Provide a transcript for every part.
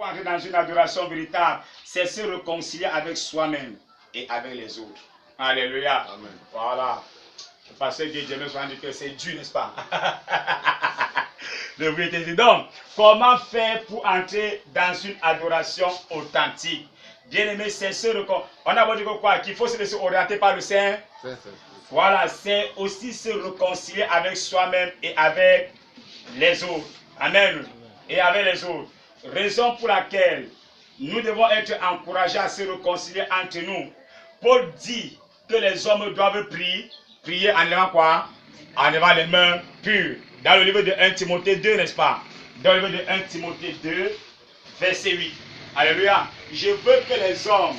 pour entrer dans une adoration véritable, c'est se réconcilier avec soi-même et avec les autres. Alléluia. Amen. Voilà. Le pasteur Dieu souvent dit que c'est Dieu, n'est-ce pas? Donc, comment faire pour entrer dans une adoration authentique? Bien aimé, c'est ce qu'on a dit quoi? Qu'il faut se laisser orienter par le Saint. Voilà, c'est aussi se réconcilier avec soi-même et avec les autres. Amen. Et avec les autres. Raison pour laquelle nous devons être encouragés à se réconcilier entre nous. Paul dit que les hommes doivent prier en levant quoi? En levant les mains pures. Dans le livre de 1 Timothée 2, n'est-ce pas? Dans le livre de 1 Timothée 2, verset 8. Alléluia. Je veux que les hommes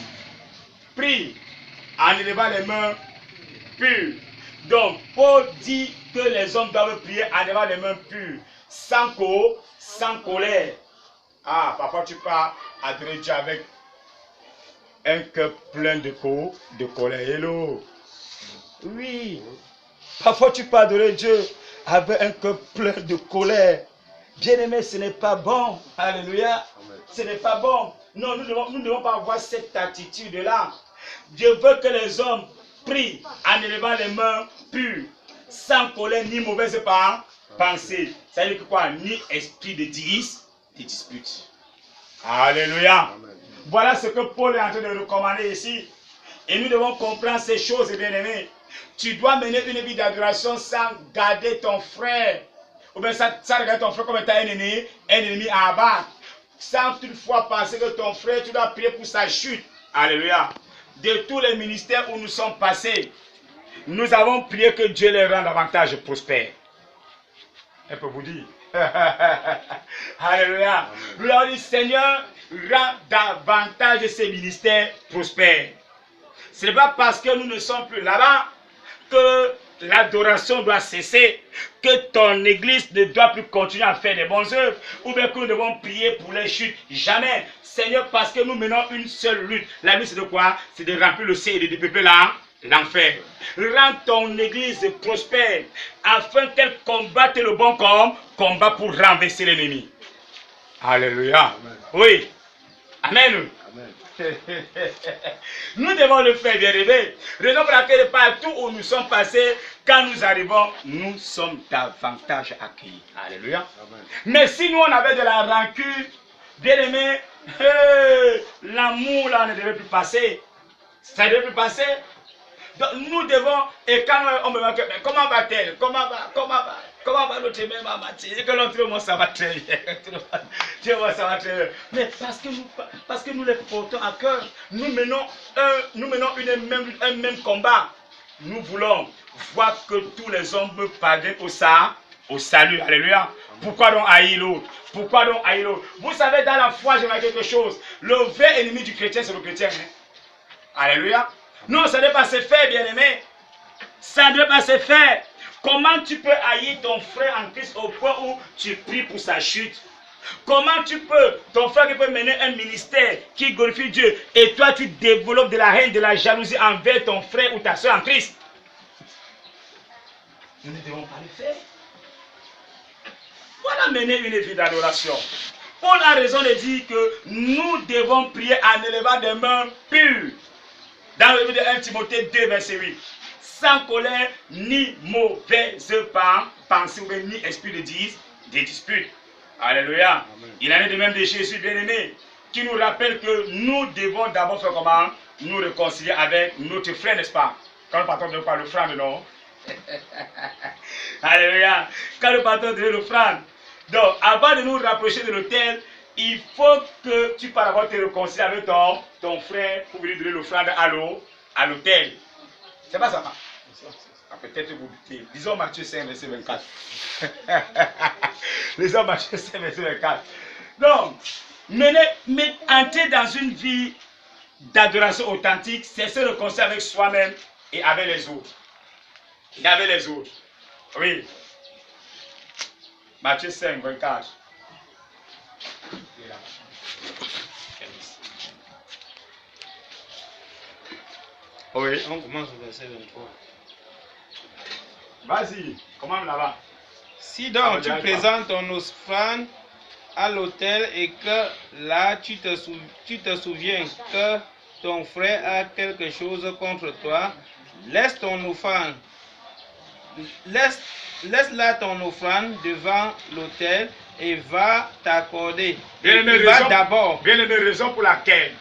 prient en élevant les mains pures. Donc, Paul dit que les hommes doivent prier en élevant les mains pures, sans colère. Ah, parfois tu peux adorer Dieu avec un cœur plein de colère. Hello. Oui. Parfois tu peux adorer Dieu avec un cœur plein de colère. Bien aimé, ce n'est pas bon. Alléluia. Ce n'est pas bon. Non, nous ne devons pas avoir cette attitude-là. Dieu veut que les hommes prient en élevant les mains pures, sans colère ni mauvaise pensée. Ça veut dire que quoi? Ni esprit de dispute. Alléluia. Amen. Voilà ce que Paul est en train de recommander ici. Et nous devons comprendre ces choses, bien aimés. Tu dois mener une vie d'adoration sans garder ton frère. Ou bien sans regarder ton frère comme étant un ennemi à abattre. Sans toutefois penser que ton frère, tu dois prier pour sa chute. Alléluia. De tous les ministères où nous sommes passés, nous avons prié que Dieu les rende davantage prospères. Elle peut vous dire. Alléluia. Nous avons dit, Seigneur, rend davantage ces ministères prospères. Ce n'est pas parce que nous ne sommes plus là-bas que l'adoration doit cesser, que ton église ne doit plus continuer à faire des bonnes œuvres, ou bien que nous devons prier pour les chutes. Jamais. Seigneur, parce que nous menons une seule lutte. La lutte, c'est de quoi? C'est de remplir le ciel et de dépeupler l'enfer. Rends ton église prospère, afin qu'elle combatte le bon combat pour renverser l'ennemi. Alléluia. Amen. Oui. Amen. Amen. Nous devons le faire, bien aimé. Raison pour laquelle partout où nous sommes passés, quand nous arrivons, nous sommes davantage accueillis. Alléluia. Amen. Mais si nous on avait de la rancune, bien aimé, l'amour là ne devait plus passer. Ça ne devait plus passer. Donc nous devons, et quand on me demande, comment va-t-elle? Comment va notre même matin? Et que l'autre moi ça va très bien. Ça va très bien. Mais parce que nous les portons à cœur, nous menons un même combat. Nous voulons voir que tous les hommes parviennent au salut. Alléluia. Pourquoi donc haïr l'autre? Pourquoi donc haïr l'autre? Vous savez, dans la foi, j'aimerais quelque chose. Le vrai ennemi du chrétien, c'est le chrétien. Hein? Alléluia. Non, ça ne doit pas se faire, bien-aimé. Ça ne doit pas se faire. Comment tu peux haïr ton frère en Christ au point où tu pries pour sa chute? Comment tu peux, ton frère qui peut mener un ministère qui glorifie Dieu, et toi tu développes de la haine, de la jalousie envers ton frère ou ta soeur en Christ? Nous ne devons pas le faire. Voilà mener une vie d'adoration. Paul a raison de dire que nous devons prier en élevant des mains pures. Dans le livre de 1 Timothée 2, verset 8. Sans colère, ni mauvaise pensée, ni esprit de dispute. Alléluia. Amen. Il en est de même de Jésus bien-aimé, qui nous rappelle que nous devons d'abord faire comment? Nous réconcilier avec notre frère, n'est-ce pas? Quand le patron ne parle le frère, non? Alléluia. Quand le patron donne l'offrande. Donc, avant de nous rapprocher de l'autel, il faut que tu parles d'abord te réconcilier avec ton frère pour venir donner l'offrande à l'autel. C'est pas ça, hein? Ah, peut-être vous doutez. Disons Matthieu 5, verset 24. Disons Matthieu 5, verset 24. Donc, entrer dans une vie d'adoration authentique, c'est se réconcilier avec soi-même et avec les autres. Et avec les autres. Oui. Matthieu 5, 24. Oui. On commence au verset 23. Vas-y, comment là-bas? Si donc tu présentes ton offrande à l'autel et que là tu te souviens que ton frère a quelque chose contre toi, laisse ton offrande. Laisse là ton offrande devant l'autel et va t'accorder. Bien aimé, raison pour laquelle,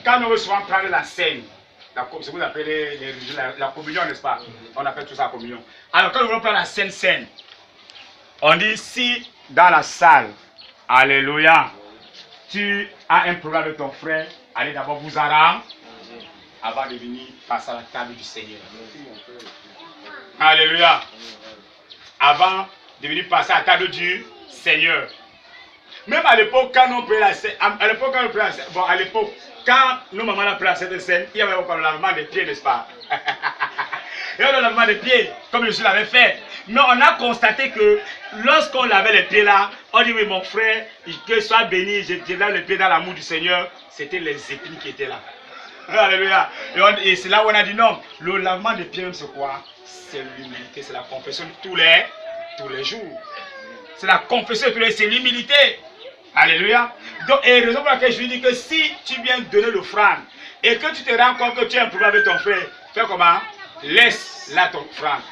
quand nous recevons prendre la scène, ce que vous appelez la communion, n'est-ce pas? On appelle tout ça la communion. Alors, quand nous voulons prendre la scène, on dit si dans la salle, alléluia, tu as un problème avec ton frère, allez d'abord vous arranger avant de venir passer à la table du Seigneur. Alléluia. Avant de venir passer à la table du Seigneur. Même à l'époque, quand nous prenons la scène, à l'époque, quand nos mamans ont pris cette scène, il y avait encore le lavement des pieds, n'est-ce pas? Il y avait le lavement des pieds, comme je l'avais fait. Mais on a constaté que lorsqu'on lavait les pieds là, on dit oui, mon frère, que soit béni, je lave les pieds dans l'amour du Seigneur. C'était les épines qui étaient là. Alléluia. Et c'est là où on a dit non, le lavement des pieds, c'est quoi? C'est l'humilité, c'est la confession tous les jours. C'est la confession tous les jours, c'est l'humilité. Alléluia. Donc, et raison pour laquelle je lui dis que si tu viens donner l'offrande et que tu te rends compte que tu as un problème avec ton frère, fais comment? Laisse là ton offrande.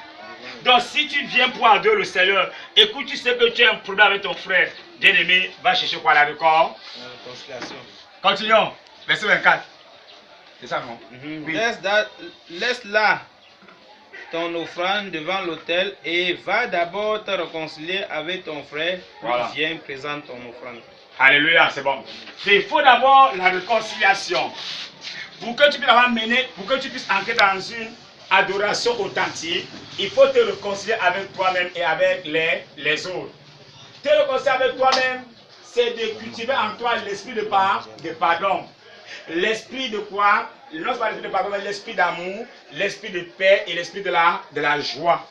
Donc, si tu viens pour adorer le Seigneur et que tu sais que tu as un problème avec ton frère, bien-aimé, va chercher quoi là d'accord? Réconciliation. Continuons. Verset 24. C'est ça, non? Oui. Laisse là ton offrande devant l'autel et va d'abord te réconcilier avec ton frère. Voilà. Viens, présente ton offrande. Alléluia, c'est bon. Il faut d'abord la réconciliation. Pour que tu puisses entrer dans une adoration authentique, il faut te réconcilier avec toi-même et avec les autres. Te réconcilier avec toi-même, c'est de cultiver en toi l'esprit de pardon. L'esprit de quoi? Non pas l'esprit de pardon, mais l'esprit d'amour, l'esprit de paix et l'esprit de la joie.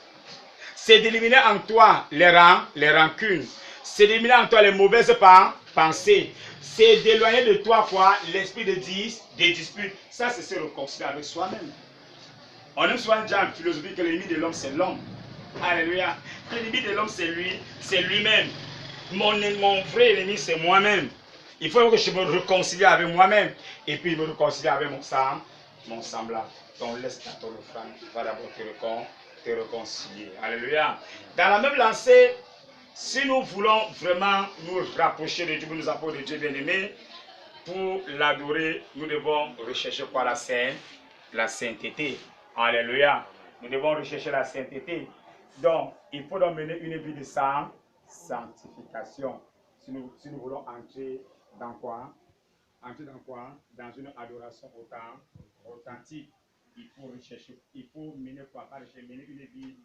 C'est d'éliminer en toi les rancunes. C'est d'éliminer en toi les mauvaises pensées. C'est d'éloigner de toi quoi? L'esprit des disputes. Ça, c'est se réconcilier avec soi-même. On aime souvent dire en philosophie que l'ennemi de l'homme, c'est l'homme. Alléluia. L'ennemi de l'homme, c'est lui-même. Mon vrai ennemi, c'est moi-même. Il faut que je me réconcilie avec moi-même. Et puis, me réconcilier avec mon semblable. Donc, laisse ton offrande. Va d'abord te réconcilier. Alléluia. Dans la même lancée, si nous voulons vraiment nous rapprocher de Dieu, nous apporter de Dieu bien-aimé, pour l'adorer, nous devons rechercher quoi? La sainteté. Alléluia. Nous devons rechercher la sainteté. Donc, il faut donc mener une vie de sanctification. Si nous voulons entrer dans quoi? Dans une adoration authentique. Il faut rechercher, il faut mener quoi? Pas rechercher, mener une vie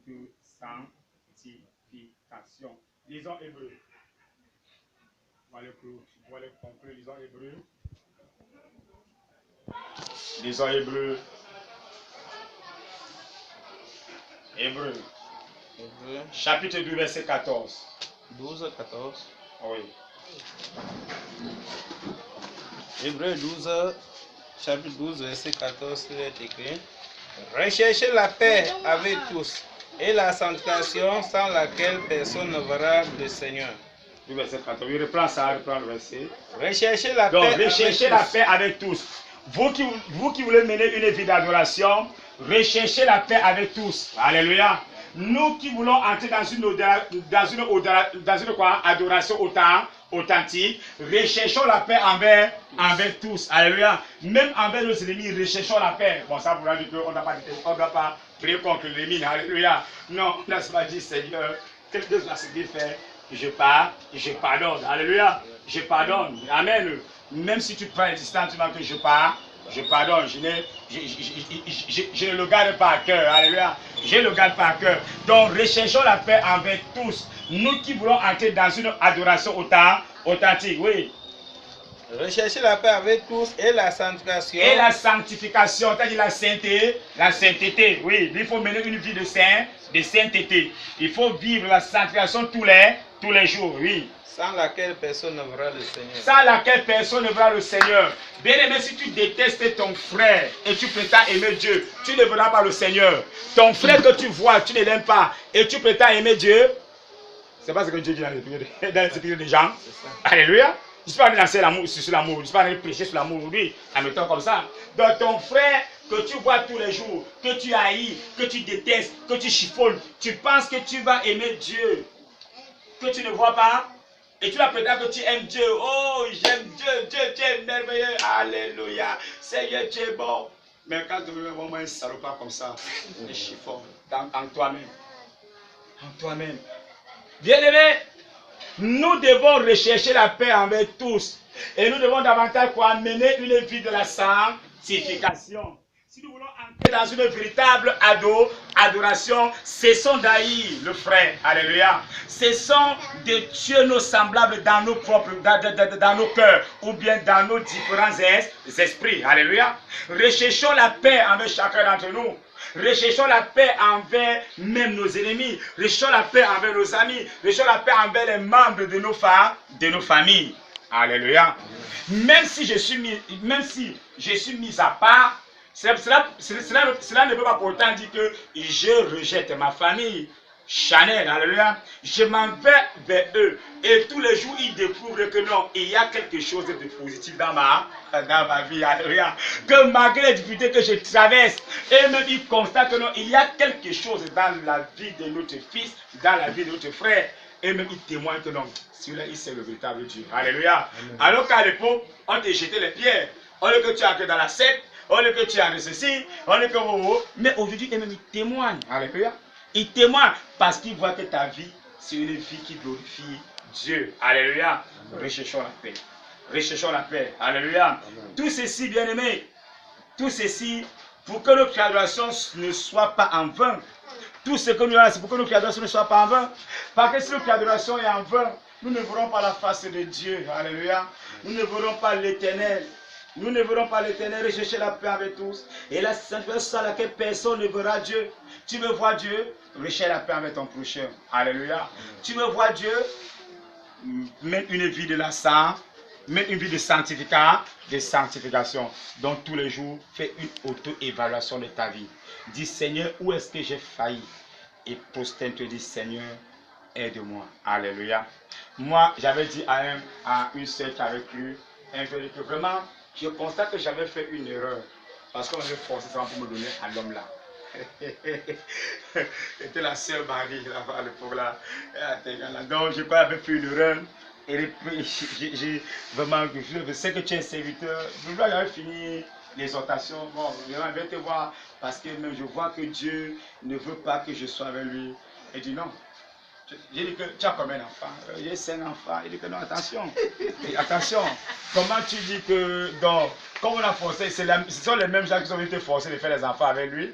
de sanctification. Lisons Hébreu. On va les conclure. Lisons Hébreu. Lisons Hébreu. Hébreu. Chapitre 2, verset 14. 12, 14. Oui. Hébreu 12, chapitre 12, verset 14, il est écrit: recherchez la paix avec tous et la sanctification sans laquelle personne ne verra le Seigneur. Du verset 14. Il reprend ça, reprend le verset. Recherchez la paix avec tous. Vous qui voulez mener une vie d'adoration, recherchez la paix avec tous. Alléluia. Nous qui voulons entrer dans une adoration authentique, recherchons la paix envers tous. Alléluia. Même envers nos ennemis, recherchons la paix. Bon, ça voudra dire qu'on ne doit pas prier contre l'ennemi. Alléluia. Non, on n'a pas dit, Seigneur, quel que soit ce qu'il fait, je pardonne. Alléluia. Je pardonne. Amen. Même si tu prends l'existence, tu vas que je pardonne. Je ne le garde pas à cœur. Alléluia. Je ne le garde pas à cœur. Donc, recherchons la paix avec tous. Nous qui voulons entrer dans une adoration authentique. Oui. Recherchez la paix avec tous et la sanctification. Et la sanctification, c'est-à-dire la sainteté. Oui, il faut mener une vie de sainteté. Il faut vivre la sanctification tous les jours. Oui. Sans laquelle personne ne verra le Seigneur. Sans laquelle personne ne verra le Seigneur. Bien aimé, si tu détestes ton frère et tu prétends aimer Dieu, tu ne verras pas le Seigneur. Ton frère que tu vois, tu ne l'aimes pas et tu prétends aimer Dieu, C'est pas ce que Dieu dit dans les Écritures des gens. Alléluia. Je ne suis pas venu lancer l'amour sur l'amour. Je ne suis pas venu prêcher sur l'amour aujourd'hui. En mettant comme ça. Donc ton frère que tu vois tous les jours, que tu haïs, que tu détestes, que tu chiffonnes, tu penses que tu vas aimer Dieu, que tu ne vois pas, et tu vas prétendre que tu aimes Dieu. Oh, j'aime Dieu, Dieu, tu es merveilleux. Alléluia. Seigneur, tu es bon. Mais quand tu veux vraiment un salopard comme ça, un chiffon, en toi-même. En toi-même. Bien-aimé, nous devons rechercher la paix envers tous. Et nous devons davantage mener une vie de la sanctification. Si nous voulons entrer dans une véritable adoration, cessons d'haïr le frère. Alléluia. Cessons de tuer nos semblables dans nos propres, dans nos cœurs ou bien dans nos différents esprits. Alléluia. Recherchons la paix envers chacun d'entre nous. Recherchons la paix envers même nos ennemis. Recherchons la paix envers nos amis. Recherchons la paix envers les membres de nos familles. Alléluia. Même si je suis mis à part, cela ne veut pas pourtant dire que je rejette ma famille. Chanel, alléluia. Je m'en vais vers eux. Et tous les jours, ils découvrent que non, il y a quelque chose de positif dans ma vie, alléluia. Que malgré les difficultés que je traverse, et même ils constatent que non, il y a quelque chose dans la vie de notre fils, dans la vie de notre frère. Et même ils témoignent que non, celui-là, il c'est le véritable Dieu. Alléluia. Amen. Alors qu'à l'époque, on te jetait les pierres. On dit que tu es dans la secte, on dit que tu as ceci, on dit que mais aujourd'hui, et même ils témoignent. Alléluia. Ils témoignent parce qu'ils voient que ta vie, c'est une vie qui glorifie Dieu. Alléluia. Recherchons la paix. Recherchons la paix. Alléluia. Amen. Tout ceci, bien-aimés, tout ceci, pour que notre adoration ne soit pas en vain. Tout ce que nous avons, c'est pour que notre adoration ne soit pas en vain. Parce que si notre adoration est en vain, nous ne verrons pas la face de Dieu. Alléluia. Nous ne verrons pas l'Éternel. Nous ne verrons pas l'Éternel, rechercher la paix avec tous. Et la sainteté sans laquelle personne ne verra Dieu. Tu veux voir Dieu, recherche la paix avec ton prochain. Alléluia. Tu veux voir Dieu, mène une vie de la sainte, mène une vie de sanctification. Donc tous les jours, fais une auto-évaluation de ta vie. Dis Seigneur, où est-ce que j'ai failli? Et prosterne-toi, dis Seigneur, aide-moi. Alléluia. Moi, j'avais dit à une sœur qui avait cru, que vraiment, je constate que j'avais fait une erreur. Parce qu'on m'avait forcé ça pour me donner à l'homme là. C'était la sœur Marie là-bas à l'époque là. Donc je crois que j'avais fait une erreur. Et j'ai vraiment, je sais que tu es un serviteur. J'avais fini l'exhortation. Bon, je vais te voir parce que même je vois que Dieu ne veut pas que je sois avec lui. Et dit non. J'ai dit que tu as combien d'enfants? J'ai 5 enfants. Il dit que non, attention. Attention. Comment tu dis que, donc, comme on a forcé, ce sont les mêmes gens qui sont venus te forcer de faire les enfants avec lui.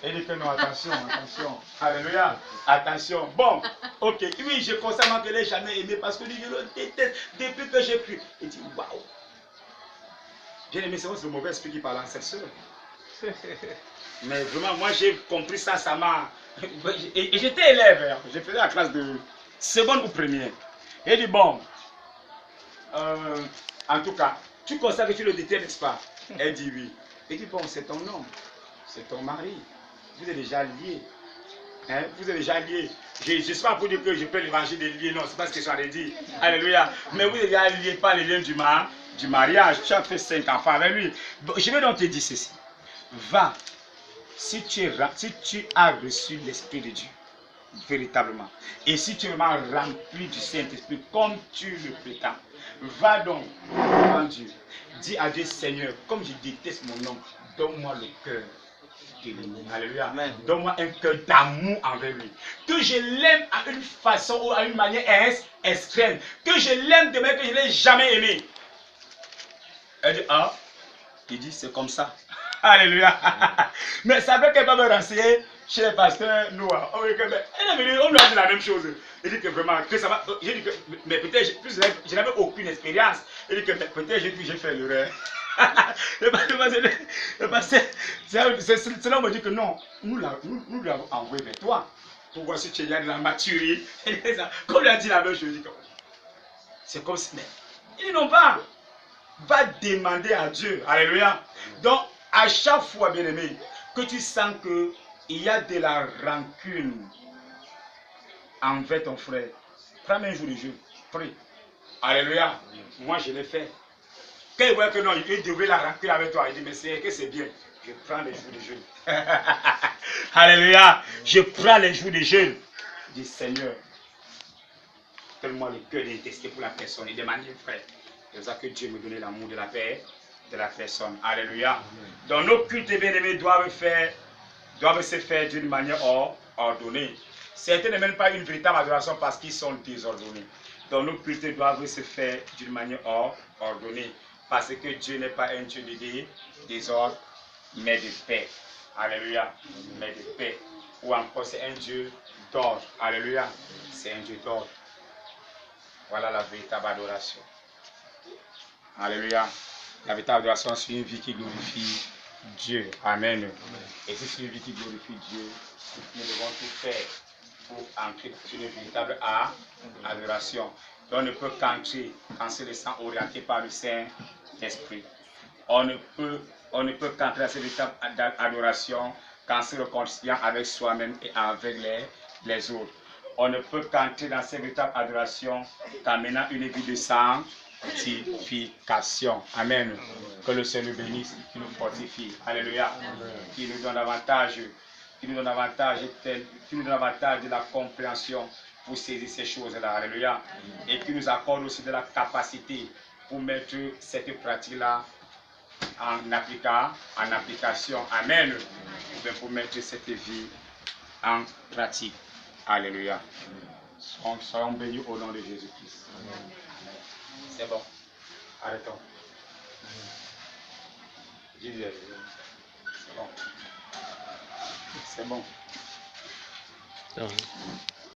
Il dit que non, attention, attention. Alléluia. Attention. Bon, ok. Oui, je constate que je ne l'ai jamais aimé parce que je le déteste depuis que j'ai cru. Il dit, waouh. Bien aimé, c'est le mauvais esprit qui parle à cette soeur. Mais vraiment, moi j'ai compris ça, ça m'a. Et j'étais élève, je faisais la classe de seconde ou première. Il dit bon, en tout cas, tu constates que tu le détestes, n'est-ce pas? Elle dit oui. Il dit bon, c'est ton homme, c'est ton mari, vous êtes déjà liés. Hein? Vous êtes déjà liés. Je ne suis pas pour dire que je peux l'évangile des liés, non, c'est pas ce que je suis en train de dire. Alléluia. Mais vous êtes déjà liés par les liens du mariage. Tu as fait 5 enfants avec lui. Bon, je vais donc te dire ceci. Va. Si tu as reçu l'Esprit de Dieu, véritablement, et si tu es vraiment rempli du Saint-Esprit comme tu le prétends, va donc devant Dieu. Dis à Dieu, Seigneur, comme je déteste mon homme, donne-moi le cœur de l'aimer. Alléluia. Donne-moi un cœur d'amour envers lui. Que je l'aime à une façon ou à une manière extrême. Que je l'aime de manière que je ne l'ai jamais aimé. Elle dit, ah, il dit, c'est comme ça. Alléluia. Mais ça veut qu'elle va me renseigner chez les pasteurs noirs. On lui a dit la même chose. Il dit que vraiment, que ça va. J'ai dit que, mais peut-être, je n'avais aucune expérience. Il dit que peut-être j'ai fait l'erreur. C'est là où on me dit que non, nous l'avons envoyé vers toi. Pour voir si tu es de la maturité. Comme il a dit la même chose, c'est comme si. Mais ils dit non pas. Va demander à Dieu. Alléluia. Donc, à chaque fois, bien-aimé, que tu sens qu'il y a de la rancune envers ton frère, Prends un jour de jeûne. Prie. Alléluia. Moi, je l'ai fait. Quand il voit que non, il devrait la remplir avec toi, il dit, mais c'est bien. Je prends les jours de jeûne. Alléluia. Je prends les jours de jeûne. Je dis, Seigneur, donne-moi le cœur d'intester pour la personne et de manière frère. C'est pour ça que Dieu me donnait l'amour de la paix de la personne. Alléluia. Donc nos cultes bien-aimés doivent se faire d'une manière ordonnée. Certains ne mènent pas une véritable adoration parce qu'ils sont désordonnés. Donc nos cultes doivent se faire d'une manière ordonnée. Parce que Dieu n'est pas un Dieu de désordre, mais de paix. Alléluia. Mais de paix. Ou encore c'est un Dieu d'ordre. Alléluia. C'est un Dieu d'ordre. Voilà la véritable adoration. Alléluia. La véritable adoration, c'est une vie qui glorifie Dieu. Amen. Et si c'est une vie qui glorifie Dieu, nous devons tout faire pour entrer dans une véritable adoration. Et on ne peut qu'entrer quand c'est le sang orienté par le Saint-Esprit. On ne peut qu'entrer dans cette véritable adoration quand c'est réconciliant avec soi-même et avec les autres. On ne peut qu'entrer dans cette véritable adoration qu'en menant une vie de sanctification. Amen. Que le Seigneur nous bénisse, qui nous fortifie. Alléluia. Qui nous donne davantage de la compréhension pour saisir ces choses-là. Alléluia. Et qui nous accorde aussi de la capacité pour mettre cette pratique-là en application. Amen. Pour mettre cette vie en pratique. Alléluia. Soyons bénis au nom de Jésus-Christ. C'est bon. Arrêtons. Jésus. C'est bon. C'est bon.